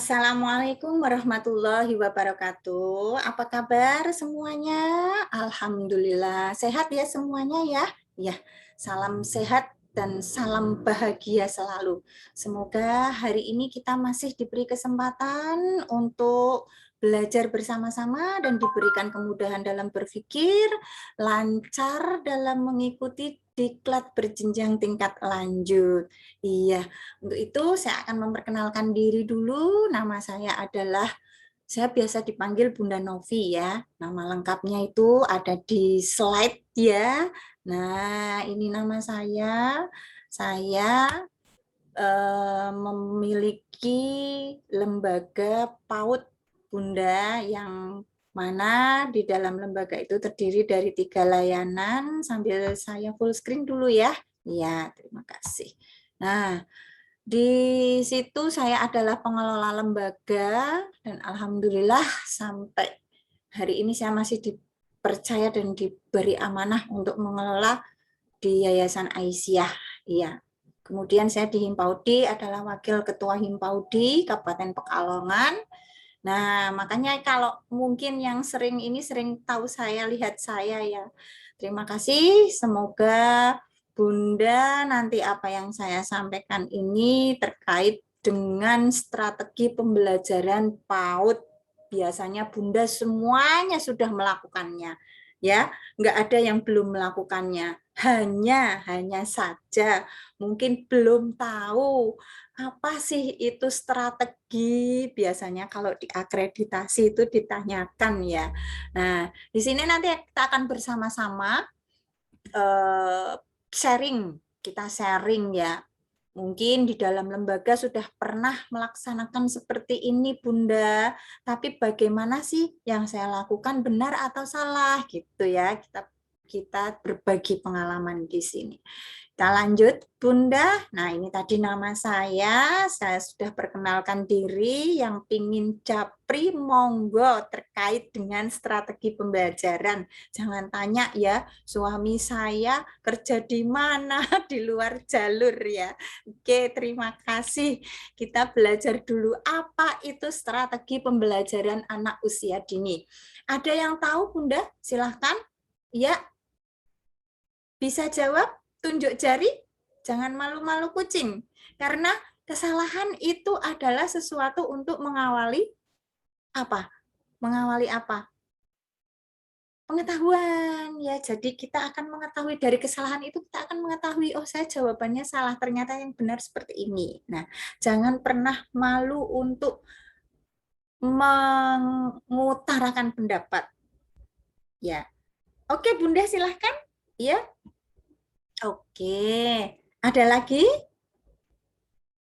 Assalamualaikum warahmatullahi wabarakatuh. Apa kabar semuanya? Alhamdulillah. Sehat ya semuanya ya? Ya, salam sehat dan salam bahagia selalu. Semoga hari ini kita masih diberi kesempatan untuk belajar bersama-sama dan diberikan kemudahan dalam berpikir, lancar dalam mengikuti diklat berjenjang tingkat lanjut. Iya, untuk itu saya akan memperkenalkan diri dulu. Nama saya biasa dipanggil Bunda Novi ya. Nama lengkapnya itu ada di slide ya. Nah, ini nama saya. Saya memiliki lembaga PAUD Bunda yang mana di dalam lembaga itu terdiri dari 3 layanan. Sambil saya full screen dulu ya. Iya, terima kasih. Nah, di situ saya adalah pengelola lembaga dan alhamdulillah sampai hari ini saya masih dipercaya dan diberi amanah untuk mengelola di Yayasan Aisyah. Iya. Kemudian saya di Himpaudi adalah wakil ketua Himpaudi Kabupaten Pekalongan. Nah, makanya kalau mungkin yang sering tahu saya, lihat saya ya. Terima kasih, semoga Bunda nanti apa yang saya sampaikan ini terkait dengan strategi pembelajaran PAUD. Biasanya Bunda semuanya sudah melakukannya. Ya, nggak ada yang belum melakukannya. Hanya saja mungkin belum tahu apa sih itu strategi. Biasanya kalau di akreditasi itu ditanyakan ya. Nah, di sini nanti kita akan bersama-sama sharing, kita sharing ya. Mungkin di dalam lembaga sudah pernah melaksanakan seperti ini, Bunda. Tapi bagaimana sih yang saya lakukan benar atau salah gitu ya. Kita berbagi pengalaman di sini. Kita lanjut, Bunda. Nah, ini tadi nama saya sudah perkenalkan diri. Yang pingin japri, monggo terkait dengan strategi pembelajaran. Jangan tanya ya, suami saya kerja di mana, di luar jalur ya. Oke, terima kasih. Kita belajar dulu apa itu strategi pembelajaran anak usia dini. Ada yang tahu, Bunda? Silahkan. Ya, bisa jawab? Tunjuk jari, jangan malu-malu kucing. Karena kesalahan itu adalah sesuatu untuk mengawali apa? Mengawali apa? Pengetahuan. Ya, jadi kita akan mengetahui dari kesalahan itu, kita akan mengetahui, oh saya jawabannya salah, ternyata yang benar seperti ini. Nah, jangan pernah malu untuk mengutarakan pendapat. Ya. Oke, Bunda silahkan. Ya. Oke. Ada lagi?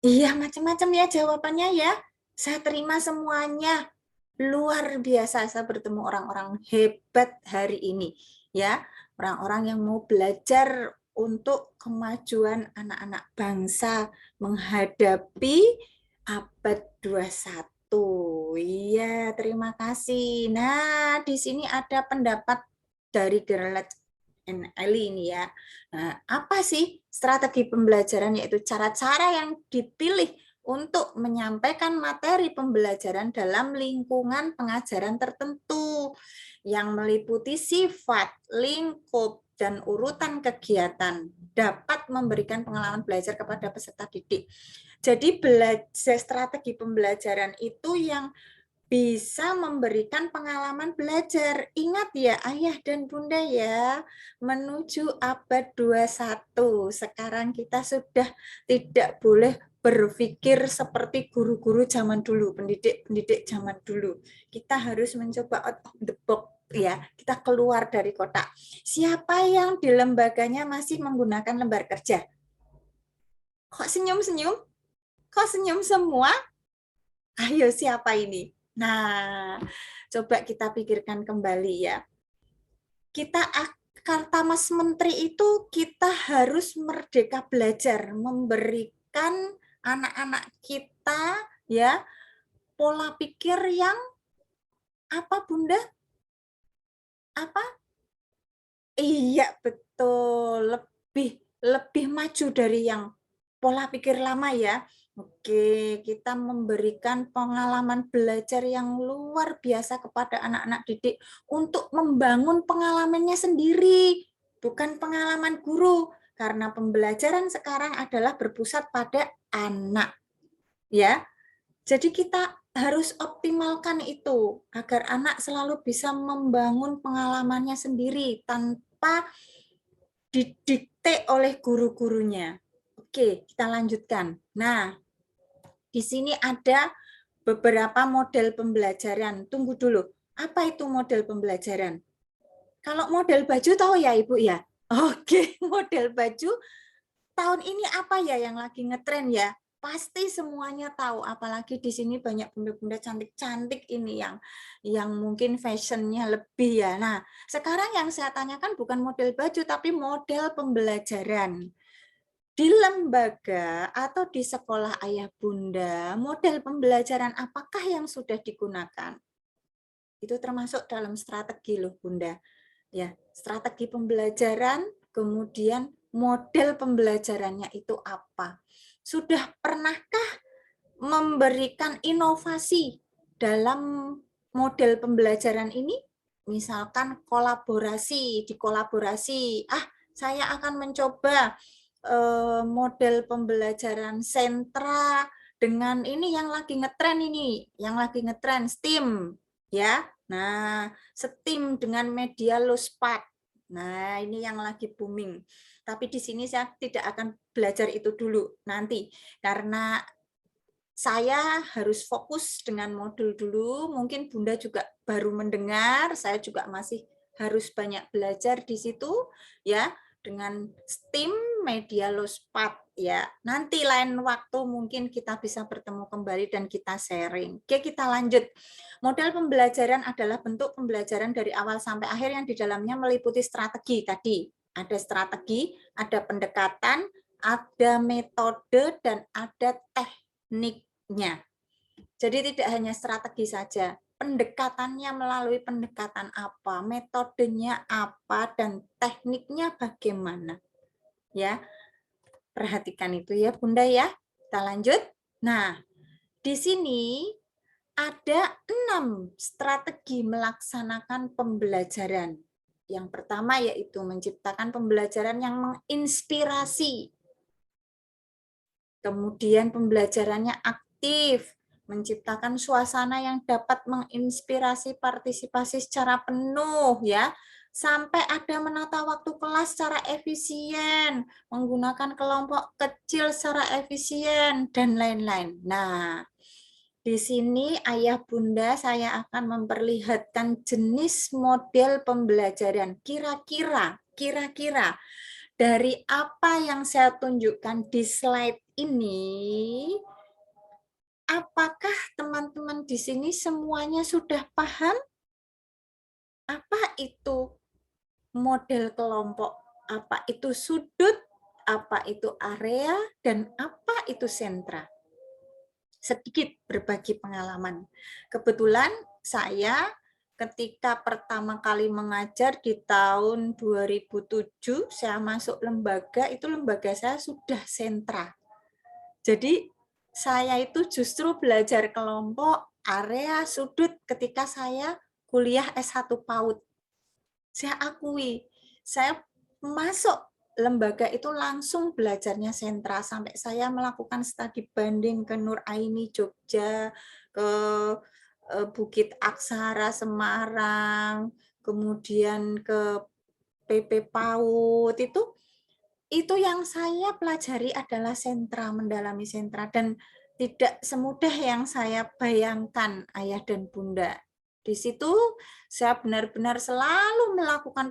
Iya, macam-macam ya jawabannya ya. Saya terima semuanya. Luar biasa saya bertemu orang-orang hebat hari ini. Ya, orang-orang yang mau belajar untuk kemajuan anak-anak bangsa menghadapi abad 21. Iya, terima kasih. Nah, di sini ada pendapat dari Gerlach and Ellie ini ya. Nah, apa sih strategi pembelajaran, yaitu cara-cara yang dipilih untuk menyampaikan materi pembelajaran dalam lingkungan pengajaran tertentu yang meliputi sifat, lingkup, dan urutan kegiatan dapat memberikan pengalaman belajar kepada peserta didik. Jadi strategi pembelajaran itu yang bisa memberikan pengalaman belajar. Ingat ya ayah dan bunda ya, menuju abad 21. Sekarang kita sudah tidak boleh berpikir seperti guru-guru zaman dulu, pendidik-pendidik zaman dulu. Kita harus mencoba out of the box ya, kita keluar dari kotak. Siapa yang di lembaganya masih menggunakan lembar kerja? Kok senyum-senyum? Kok senyum semua? Ayo siapa ini? Nah, coba kita pikirkan kembali ya. Kita kata Mas Menteri itu kita harus merdeka belajar, memberikan anak-anak kita ya pola pikir yang apa Bunda? Apa? Iya, betul. Lebih maju dari yang pola pikir lama ya. Oke, kita memberikan pengalaman belajar yang luar biasa kepada anak-anak didik untuk membangun pengalamannya sendiri, bukan pengalaman guru. Karena pembelajaran sekarang adalah berpusat pada anak, ya. Jadi kita harus optimalkan itu agar anak selalu bisa membangun pengalamannya sendiri tanpa didikte oleh guru-gurunya. Oke, kita lanjutkan. Nah, di sini ada beberapa model pembelajaran. Tunggu dulu, apa itu model pembelajaran? Kalau model baju tahu ya Ibu ya? Oke, model baju tahun ini apa ya yang lagi ngetren ya? Pasti semuanya tahu, apalagi di sini banyak bunda-bunda cantik-cantik ini yang mungkin fashionnya lebih ya. Nah, sekarang yang saya tanyakan bukan model baju, tapi model pembelajaran. Di lembaga atau di sekolah ayah bunda, model pembelajaran apakah yang sudah digunakan? Itu termasuk dalam strategi loh bunda. Ya, strategi pembelajaran, kemudian model pembelajarannya itu apa? Sudah pernahkah memberikan inovasi dalam model pembelajaran ini? Misalkan kolaborasi, dikolaborasi. Saya akan mencoba model pembelajaran sentra dengan ini yang lagi ngetren ini, yang lagi ngetren STEAM, ya. Nah, STEAM dengan media lospat. Nah, ini yang lagi booming. Tapi di sini saya tidak akan belajar itu dulu nanti, karena saya harus fokus dengan modul dulu. Mungkin Bunda juga baru mendengar, saya juga masih harus banyak belajar di situ, ya, dengan STEAM media lospat, ya. Nanti lain waktu mungkin kita bisa bertemu kembali dan kita sharing. Oke, kita lanjut. Model pembelajaran adalah bentuk pembelajaran dari awal sampai akhir yang di dalamnya meliputi strategi tadi. Ada strategi, ada pendekatan, ada metode, dan ada tekniknya. Jadi tidak hanya strategi saja, pendekatannya melalui pendekatan apa, metodenya apa, dan tekniknya bagaimana. Ya, perhatikan itu ya Bunda ya. Kita lanjut. Nah, di sini ada 6 strategi melaksanakan pembelajaran. Yang pertama yaitu menciptakan pembelajaran yang menginspirasi. Kemudian pembelajarannya aktif, menciptakan suasana yang dapat menginspirasi partisipasi secara penuh ya, sampai ada menata waktu kelas secara efisien, menggunakan kelompok kecil secara efisien dan lain-lain. Nah, di sini ayah bunda saya akan memperlihatkan jenis model pembelajaran. Kira-kira dari apa yang saya tunjukkan di slide ini, apakah teman-teman di sini semuanya sudah paham apa itu model kelompok, apa itu sudut, apa itu area, dan apa itu sentra? Sedikit berbagi pengalaman. Kebetulan saya ketika pertama kali mengajar di tahun 2007, saya masuk lembaga, itu lembaga saya sudah sentra. Jadi saya itu justru belajar kelompok, area, sudut ketika saya kuliah S1 PAUD. Saya akui, saya masuk lembaga itu langsung belajarnya sentra, sampai saya melakukan studi banding ke Nur Aini Jogja, ke Bukit Aksara Semarang, kemudian ke PP PAUD. Itu yang saya pelajari adalah sentra, mendalami sentra, dan tidak semudah yang saya bayangkan ayah dan bunda. Di situ saya benar-benar selalu melakukan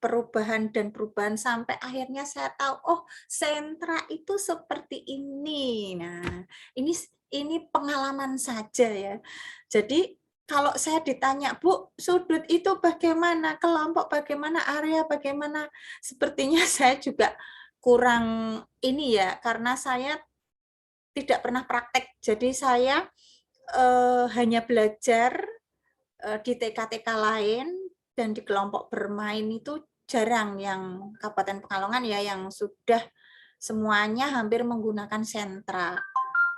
perubahan dan perubahan sampai akhirnya saya tahu, oh sentra itu seperti ini. Nah, ini pengalaman saja ya. Jadi kalau saya ditanya, Bu, sudut itu bagaimana, kelompok bagaimana, area bagaimana, sepertinya saya juga kurang ini ya, karena saya tidak pernah praktek. Jadi saya hanya belajar di TK-TK lain, dan di kelompok bermain itu jarang yang Kabupaten Pekalongan ya, yang sudah semuanya hampir menggunakan sentra.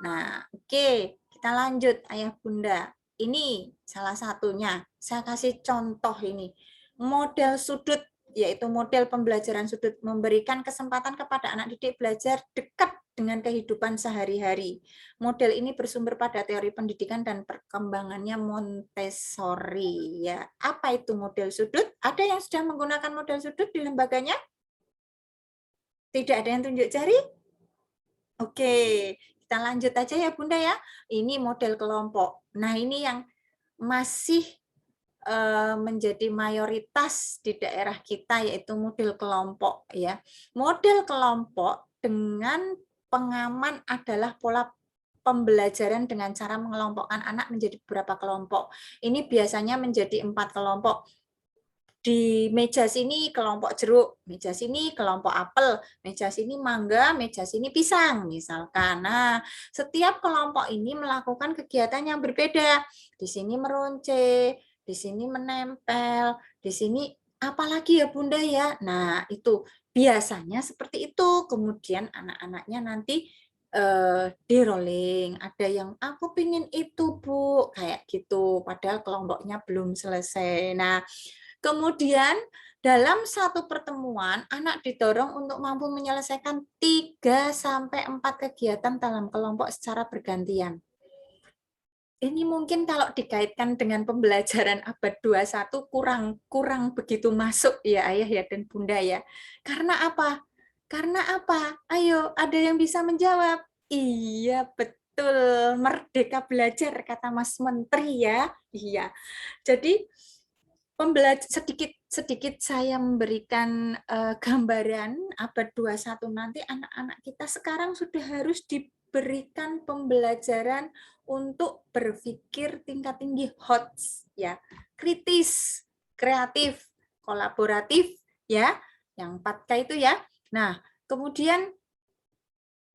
Nah, oke, kita lanjut Ayah Bunda. Ini salah satunya. Saya kasih contoh ini. Model sudut, yaitu model pembelajaran sudut, memberikan kesempatan kepada anak didik belajar dekat dengan kehidupan sehari-hari. Model ini bersumber pada teori pendidikan dan perkembangannya Montessori. Ya, apa itu model sudut? Ada yang sudah menggunakan model sudut di lembaganya? Tidak ada yang tunjuk jari? Oke, kita lanjut aja ya Bunda ya. Ini model kelompok. Nah, ini yang masih menjadi mayoritas di daerah kita, yaitu model kelompok ya. Model kelompok dengan pengaman adalah pola pembelajaran dengan cara mengelompokkan anak menjadi beberapa kelompok. Ini biasanya menjadi 4 kelompok. Di meja sini kelompok jeruk, meja sini kelompok apel, meja sini mangga, meja sini pisang, misalkan. Nah, setiap kelompok ini melakukan kegiatan yang berbeda. Di sini meronce, di sini menempel, di sini apalagi ya Bunda ya. Nah, itu biasanya seperti itu. Kemudian anak-anaknya nanti di rolling, ada yang aku pingin itu Bu, kayak gitu. Padahal kelompoknya belum selesai. Nah, kemudian dalam satu pertemuan, anak didorong untuk mampu menyelesaikan 3-4 kegiatan dalam kelompok secara bergantian. Ini mungkin kalau dikaitkan dengan pembelajaran abad 21 kurang begitu masuk ya Ayah ya dan Bunda ya. Karena apa? Karena apa? Ayo, ada yang bisa menjawab? Iya, betul. Merdeka belajar kata Mas Menteri ya. Iya. Jadi sedikit sedikit saya memberikan gambaran abad 21 nanti anak-anak kita sekarang sudah harus diberikan pembelajaran untuk berpikir tingkat tinggi HOTS ya, kritis, kreatif, kolaboratif ya, yang 4K itu ya. Nah, kemudian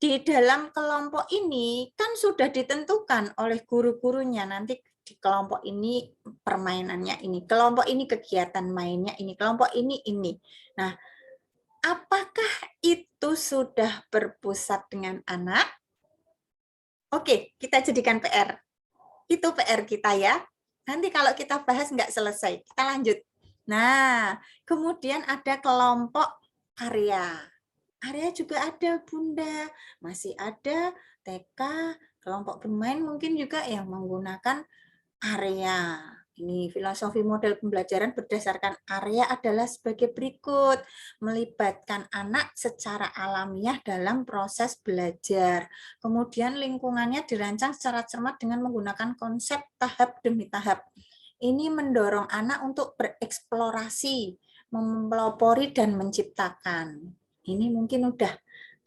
di dalam kelompok ini kan sudah ditentukan oleh guru-gurunya nanti di kelompok ini permainannya ini, kelompok ini kegiatan mainnya ini, kelompok ini. Nah, apakah itu sudah berpusat dengan anak? Oke, kita jadikan PR. Itu PR kita ya. Nanti kalau kita bahas nggak selesai, kita lanjut. Nah, kemudian ada kelompok karya. Area juga ada Bunda, masih ada TK, kelompok bermain mungkin juga yang menggunakan area. Ini filosofi model pembelajaran berdasarkan area adalah sebagai berikut. Melibatkan anak secara alamiah dalam proses belajar. Kemudian lingkungannya dirancang secara cermat dengan menggunakan konsep tahap demi tahap. Ini mendorong anak untuk bereksplorasi, mempelopori dan menciptakan. Ini mungkin udah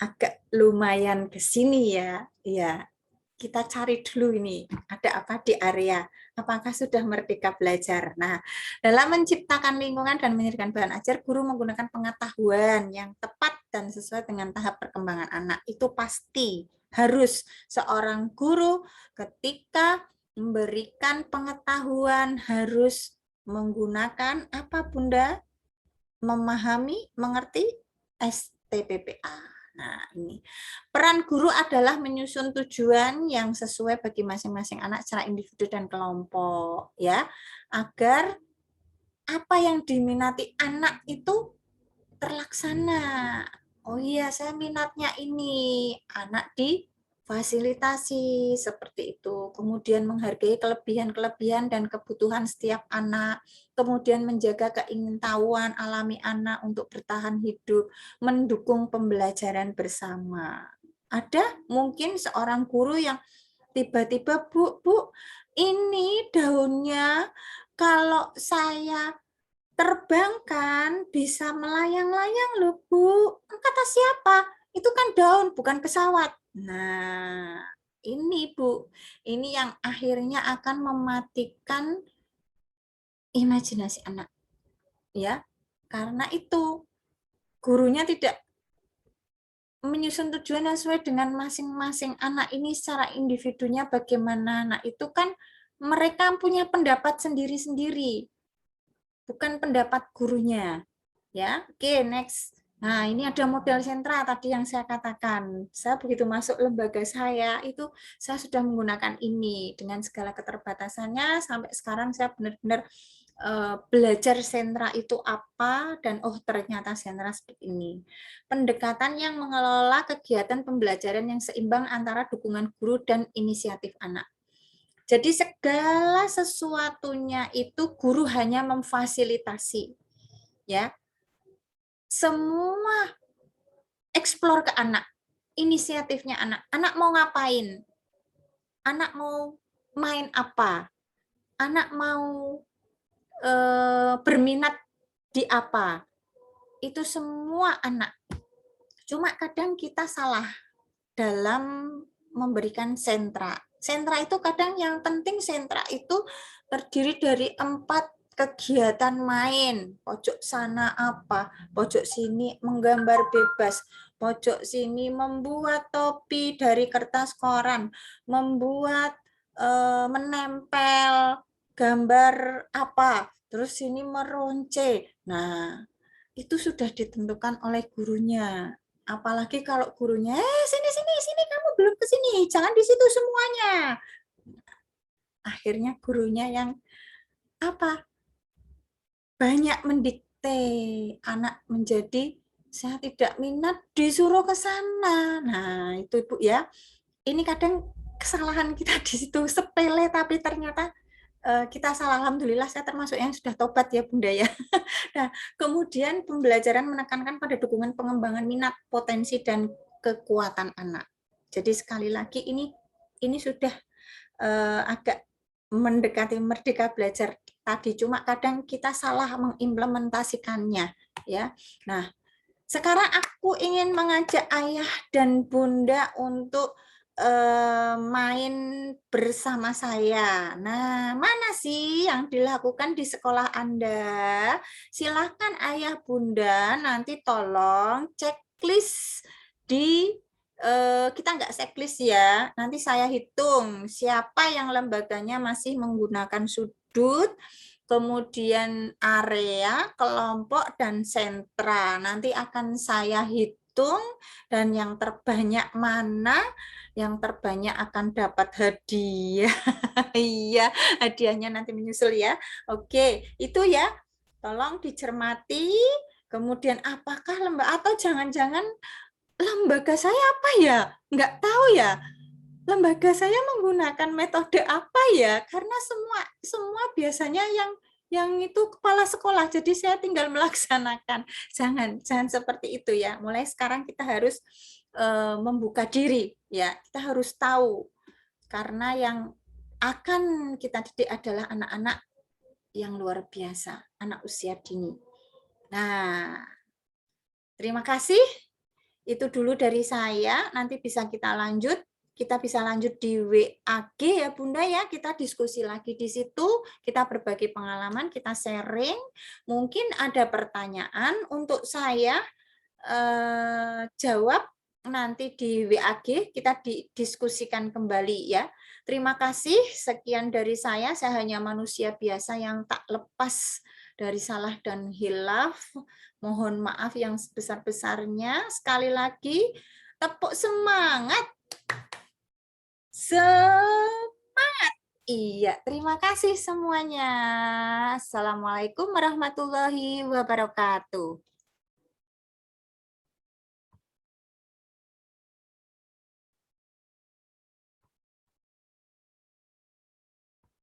agak lumayan ke sini ya. Ya, kita cari dulu ini ada apa di area. Apakah sudah merdeka belajar? Nah, dalam menciptakan lingkungan dan menyediakan bahan ajar, guru menggunakan pengetahuan yang tepat dan sesuai dengan tahap perkembangan anak. Itu pasti harus seorang guru ketika memberikan pengetahuan harus menggunakan apa Bunda? Memahami, mengerti STPPA. Nah, ini peran guru adalah menyusun tujuan yang sesuai bagi masing-masing anak secara individu dan kelompok, ya, agar apa yang diminati anak itu terlaksana. Oh iya, saya minatnya ini. Anak difasilitasi seperti itu. Kemudian menghargai kelebihan-kelebihan dan kebutuhan setiap anak. Kemudian menjaga keingintahuan alami anak untuk bertahan hidup. Mendukung pembelajaran bersama. Ada mungkin seorang guru yang tiba-tiba, Bu, ini daunnya kalau saya terbangkan bisa melayang-layang loh Bu. Kata siapa? Itu kan daun, bukan pesawat. Nah, ini Bu, ini yang akhirnya akan mematikan imajinasi anak, ya. Karena itu gurunya tidak menyusun tujuan yang sesuai dengan masing-masing anak ini secara individunya bagaimana. Nah, itu kan mereka punya pendapat sendiri-sendiri, bukan pendapat gurunya. Ya, oke, next. Nah, ini ada model sentra tadi yang saya katakan. Saya begitu masuk lembaga saya, itu saya sudah menggunakan ini dengan segala keterbatasannya. Sampai sekarang saya benar-benar belajar sentra itu apa, dan oh ternyata sentra seperti ini. Pendekatan yang mengelola kegiatan pembelajaran yang seimbang antara dukungan guru dan inisiatif anak. Jadi segala sesuatunya itu guru hanya memfasilitasi, ya. Semua explore ke anak, inisiatifnya anak. Anak mau ngapain? Anak mau main apa? Anak mau berminat di apa? Itu semua anak. Cuma kadang kita salah dalam memberikan sentra. Sentra itu kadang yang penting sentra itu terdiri dari 4 kegiatan main. Pojok sana apa, pojok sini menggambar bebas, pojok sini membuat topi dari kertas koran, membuat menempel gambar apa, terus sini meronce. Nah, itu sudah ditentukan oleh gurunya. Apalagi kalau gurunya, sini kamu belum ke sini, jangan di situ semuanya. Akhirnya gurunya yang apa? Banyak mendikte, anak menjadi saya tidak minat disuruh ke sana. Nah, itu Ibu ya. Ini kadang kesalahan kita di situ sepele tapi ternyata kita salah. Alhamdulillah saya termasuk yang sudah tobat ya Bunda ya. Nah, kemudian pembelajaran menekankan pada dukungan pengembangan minat, potensi, dan kekuatan anak. Jadi sekali lagi ini sudah agak mendekati merdeka belajar tadi, cuma kadang kita salah mengimplementasikannya, ya. Nah, sekarang aku ingin mengajak ayah dan bunda untuk main bersama saya. Nah, mana sih yang dilakukan di sekolah Anda? Silahkan ayah bunda nanti tolong checklist di kita nggak checklist ya. Nanti saya hitung siapa yang lembaganya masih menggunakan sudut, kemudian area, kelompok, dan sentra. Nanti akan saya hitung, dan yang terbanyak mana, yang terbanyak akan dapat hadiah. Iya, hadiahnya nanti menyusul ya. Oke, itu ya. Tolong dicermati. Kemudian apakah lembaga, atau jangan-jangan lembaga saya apa ya? Nggak tahu ya. Lembaga saya menggunakan metode apa ya? Karena semua semua biasanya yang itu kepala sekolah, jadi saya tinggal melaksanakan. Jangan seperti itu ya. Mulai sekarang kita harus membuka diri ya. Kita harus tahu, karena yang akan kita didik adalah anak-anak yang luar biasa, anak usia dini. Nah, terima kasih. Itu dulu dari saya, nanti bisa kita lanjut. Kita bisa lanjut di WAG ya Bunda ya, kita diskusi lagi di situ, kita berbagi pengalaman, kita sharing. Mungkin ada pertanyaan untuk saya jawab nanti di WAG, kita didiskusikan kembali ya. Terima kasih, sekian dari saya hanya manusia biasa yang tak lepas dari salah dan hilaf. Mohon maaf yang sebesar-besarnya. Sekali lagi, tepuk semangat. Semangat. Iya, terima kasih semuanya. Assalamualaikum warahmatullahi wabarakatuh.